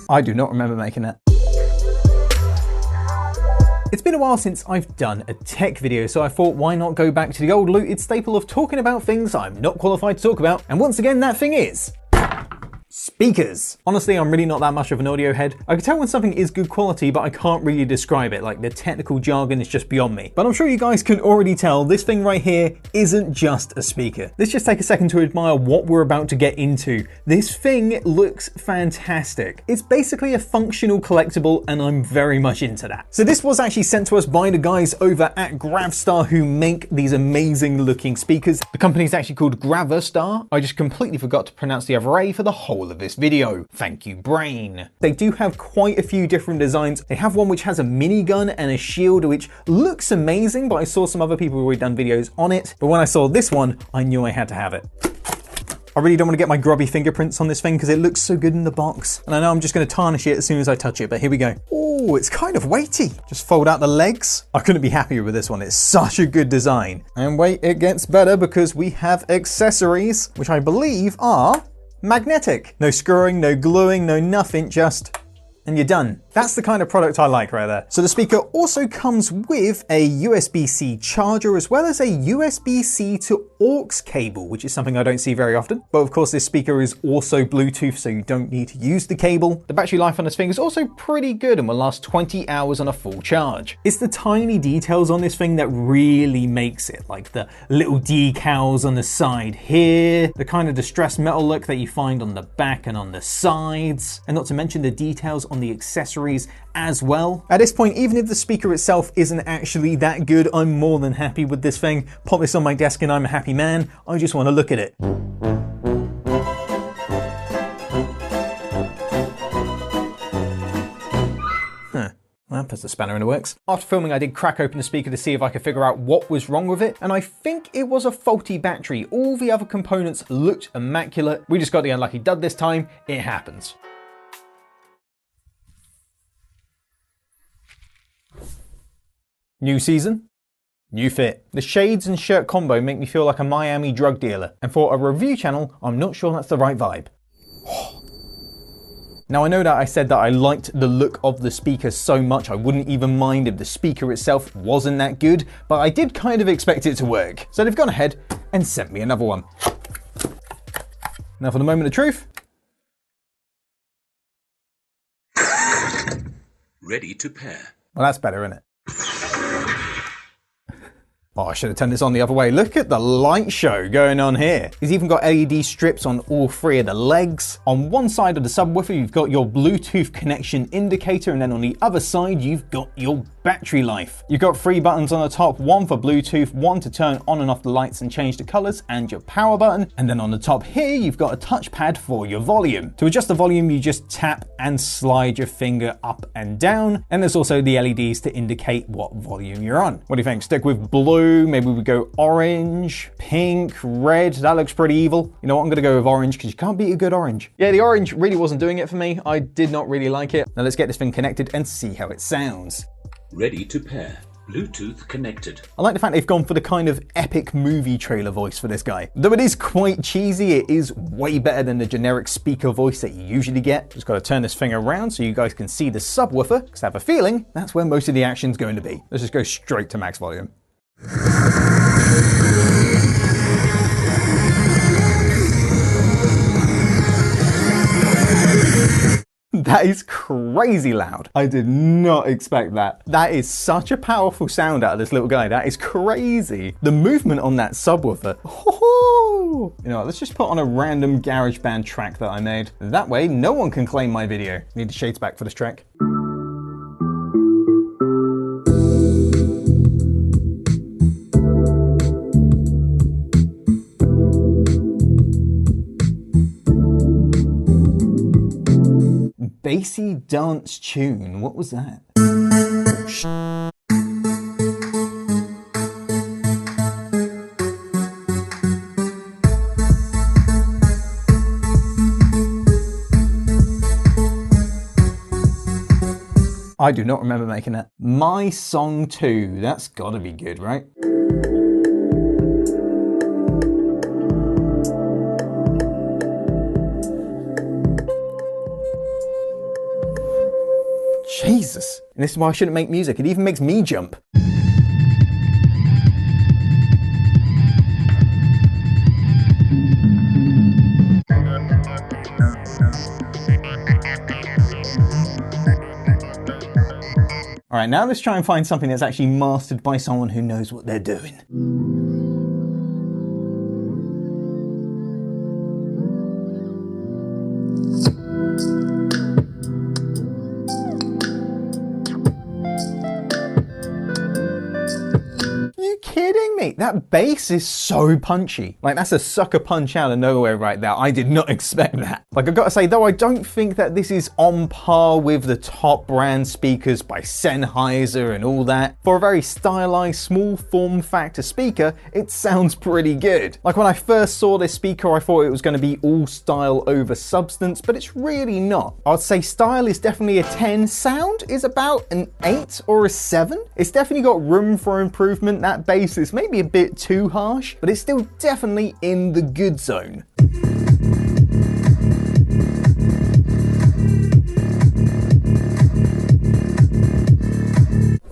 I do not remember making that. It's been a while since I've done a tech video, so I thought why not go back to the old looted staple of talking about things I'm not qualified to talk about, and once again that thing is speakers. Honestly, I'm really not that much of an audio head. I can tell when something is good quality, but I can't really describe it. Like, the technical jargon is just beyond me. But I'm sure you guys can already tell this thing right here isn't just a speaker. Let's just take a second to admire what we're about to get into. This thing looks fantastic. It's basically a functional collectible, and I'm very much into that. So this was actually sent to us by the guys over at Gravastar who make these amazing looking speakers. The company's actually called Gravastar. I just completely forgot to pronounce the other A for the whole of this video. Thank you, brain. They do have quite a few different designs. They have one which has a minigun and a shield, which looks amazing, but I saw some other people who already done videos on it. But when I saw this one, I knew I had to have it. I really don't want to get my grubby fingerprints on this thing because it looks so good in the box. And I know I'm just going to tarnish it as soon as I touch it, but here we go. Oh, it's kind of weighty. Just fold out the legs. I couldn't be happier with this one. It's such a good design. And wait, it gets better because we have accessories, which I believe are magnetic. No screwing, no gluing, no nothing, just, and you're done. That's the kind of product I like right there. So the speaker also comes with a USB-C charger as well as a USB-C to aux cable, which is something I don't see very often. But of course this speaker is also Bluetooth, so you don't need to use the cable. The battery life on this thing is also pretty good and will last 20 hours on a full charge. It's the tiny details on this thing that really makes it, like the little decals on the side here, the kind of distressed metal look that you find on the back and on the sides, and not to mention the details on the accessories as well. At this point, even if the speaker itself isn't actually that good, I'm more than happy with this thing. Pop this on my desk and I'm a happy man. I just want to look at it. Well, that puts a spanner in the works. After filming, I did crack open the speaker to see if I could figure out what was wrong with it, and I think it was a faulty battery. All the other components looked immaculate. We just got the unlucky dud this time. It happens. New season, new fit. The shades and shirt combo make me feel like a Miami drug dealer, and for a review channel, I'm not sure that's the right vibe. Now I know that I said that I liked the look of the speaker so much I wouldn't even mind if the speaker itself wasn't that good, but I did kind of expect it to work. So they've gone ahead and sent me another one. Now for the moment of truth. Ready to pair. Well, that's better, isn't it? Oh, I should have turned this on the other way. Look at the light show going on here. It's even got LED strips on all three of the legs. On one side of the subwoofer, you've got your Bluetooth connection indicator, and then on the other side, you've got your battery life. You've got 3 buttons on the top, one for Bluetooth, one to turn on and off the lights and change the colors, and your power button. And then on the top here, you've got a touchpad for your volume. To adjust the volume, you just tap and slide your finger up and down. And there's also the LEDs to indicate what volume you're on. What do you think? Stick with blue? Maybe we go orange, pink, red. That looks pretty evil. You know what? I'm going to go with orange because you can't beat a good orange. Yeah, the orange really wasn't doing it for me. I did not really like it. Now let's get this thing connected and see how it sounds. Ready to pair. Bluetooth connected. I like the fact they've gone for the kind of epic movie trailer voice for this guy. Though it is quite cheesy, it is way better than the generic speaker voice that you usually get. Just got to turn this thing around so you guys can see the subwoofer, because I have a feeling that's where most of the action's going to be. Let's just go straight to max volume. That is crazy loud. I did not expect that. That is such a powerful sound out of this little guy. That is crazy. The movement on that subwoofer. Oh, you know what, let's just put on a random GarageBand track that I made. That way, no one can claim my video. Need the shades back for this track. Bassy dance tune. What was that? I do not remember making that. My Song 2. That's gotta be good, right? And this is why I shouldn't make music. It even makes me jump. All right, now let's try and find something that's actually mastered by someone who knows what they're doing. Kidding me? That bass is so punchy. Like, that's a sucker punch out of nowhere right there. I did not expect that. Like, I've got to say though, I don't think that this is on par with the top brand speakers by Sennheiser and all that. For a very stylized, small form factor speaker, it sounds pretty good. Like, when I first saw this speaker, I thought it was going to be all style over substance, but it's really not. I'd say style is definitely a 10. Sound is about an 8 or a 7. It's definitely got room for improvement. That bass is maybe a bit too harsh, but it's still definitely in the good zone.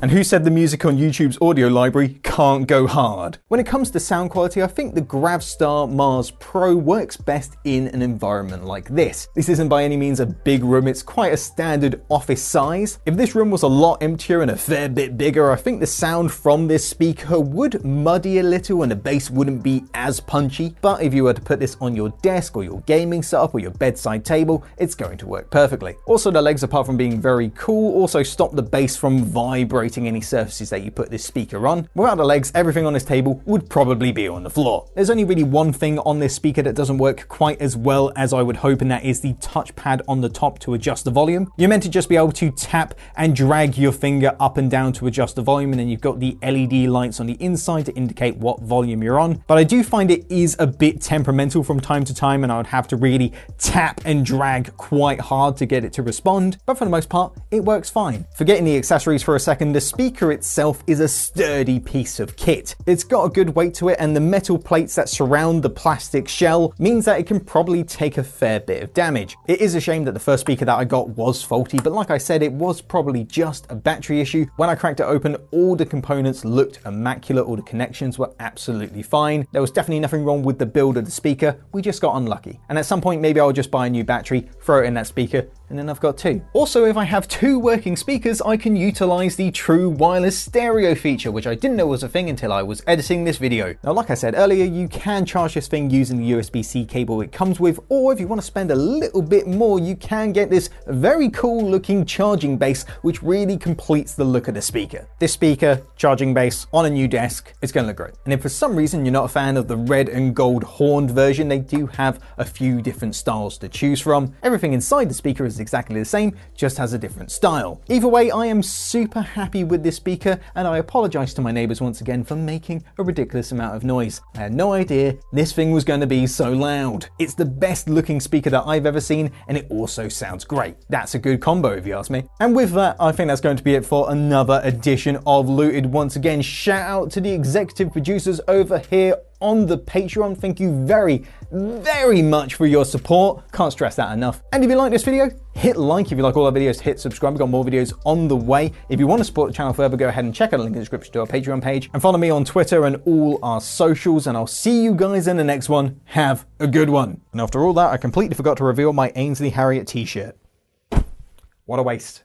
And who said the music on YouTube's audio library can't go hard? When it comes to sound quality, I think the Gravastar Mars Pro works best in an environment like this. This isn't by any means a big room, it's quite a standard office size. If this room was a lot emptier and a fair bit bigger, I think the sound from this speaker would muddy a little and the bass wouldn't be as punchy. But if you were to put this on your desk or your gaming setup or your bedside table, it's going to work perfectly. Also, the legs, apart from being very cool, also stop the bass from vibrating any surfaces that you put this speaker on. Without the legs, everything on this table would probably be on the floor. There's only really one thing on this speaker that doesn't work quite as well as I would hope, and that is the touchpad on the top to adjust the volume. You're meant to just be able to tap and drag your finger up and down to adjust the volume, and then you've got the LED lights on the inside to indicate what volume you're on. But I do find it is a bit temperamental from time to time, and I would have to really tap and drag quite hard to get it to respond. But for the most part, it works fine. Forgetting the accessories for a second, the speaker itself is a sturdy piece of kit. It's got a good weight to it, and the metal plates that surround the plastic shell means that it can probably take a fair bit of damage. It is a shame that the first speaker that I got was faulty, but like I said, it was probably just a battery issue. When I cracked it open, all the components looked immaculate, all the connections were absolutely fine. There was definitely nothing wrong with the build of the speaker, we just got unlucky. And at some point, maybe I'll just buy a new battery, throw it in that speaker, and then I've got two. Also, if I have two working speakers, I can utilize the true wireless stereo feature, which I didn't know was a thing until I was editing this video. Now, like I said earlier, you can charge this thing using the USB-C cable it comes with, or if you want to spend a little bit more, you can get this very cool looking charging base, which really completes the look of the speaker. This speaker, charging base, on a new desk, it's going to look great. And if for some reason you're not a fan of the red and gold horned version, they do have a few different styles to choose from. Everything inside the speaker is exactly the same, just has a different style. Either way, I am super happy with this speaker, and I apologize to my neighbors once again for making a ridiculous amount of noise. I had no idea this thing was going to be so loud. It's the best looking speaker that I've ever seen, and it also sounds great. That's a good combo if you ask me. And with that, I think that's going to be it for another edition of Looted. Once again, shout out to the executive producers over here on the Patreon. Thank you very, very much for your support. Can't stress that enough. And if you like this video, hit like. If you like all our videos, hit subscribe. We've got more videos on the way. If you want to support the channel further, go ahead and check out the link in the description to our Patreon page. And follow me on Twitter and all our socials. And I'll see you guys in the next one. Have a good one. And after all that, I completely forgot to reveal my Ainsley Harriott t-shirt. What a waste.